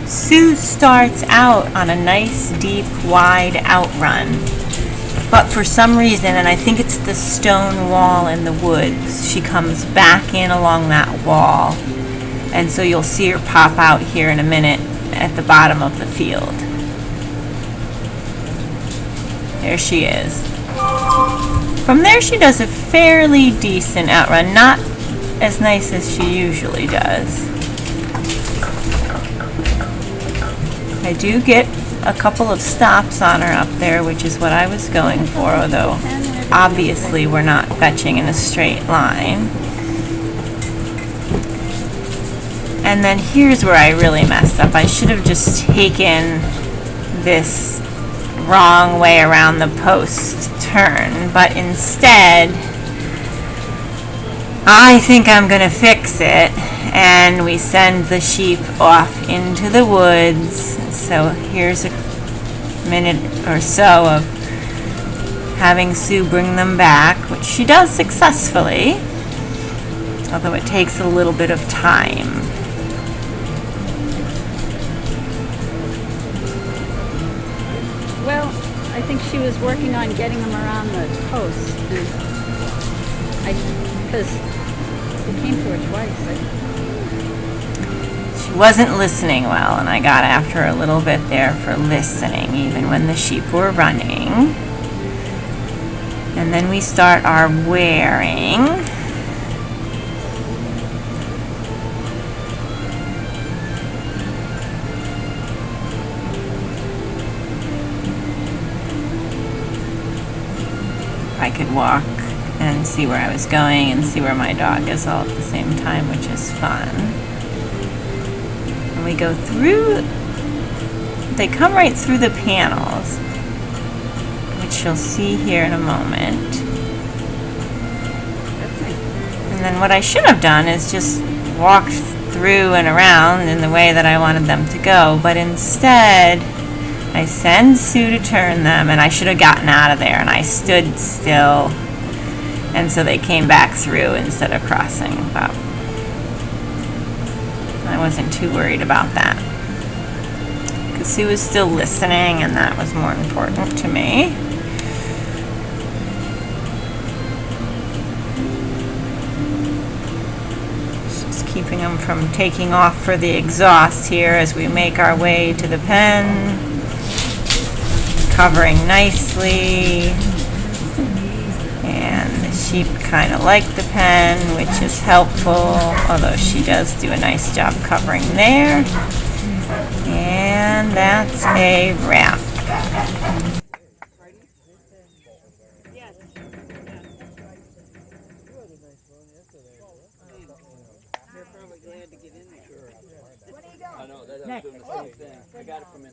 Sue starts out on a nice, deep, wide outrun, but for some reason, and I think it's the stone wall in the woods, she comes back in along that wall, and so you'll see her pop out here in a minute at the bottom of the field. There she is. From there she does a fairly decent outrun, not as nice as she usually does. I do get a couple of stops on her up there, which is what I was going for, although obviously we're not fetching in a straight line. And then here's where I really messed up. I should have just taken this wrong way around the post turn, but instead I think I'm gonna fix it, and we send the sheep off into the woods. So here's a minute or so of having Sue bring them back, which she does successfully, although it takes a little bit of time. Well, I think she was working on getting them around the post, because we came to her twice. She wasn't listening well, and I got after her a little bit there for listening, even when the sheep were running. And then we start our wearing. I could walk and see where I was going and see where my dog is all at the same time, which is fun. And we go through, they come right through the panels, which you'll see here in a moment. And then what I should have done is just walked through and around in the way that I wanted them to go, but instead I send Sue to turn them, and I should have gotten out of there, and I stood still, and so they came back through instead of crossing, but I wasn't too worried about that, because Sue was still listening, and that was more important to me. Just keeping them from taking off for the exhaust here as we make our way to the pen. Covering nicely, and the sheep kind of like the pen, which is helpful, although she does do a nice job covering there. And that's a wrap. I know, that's doing the same thing. I got it from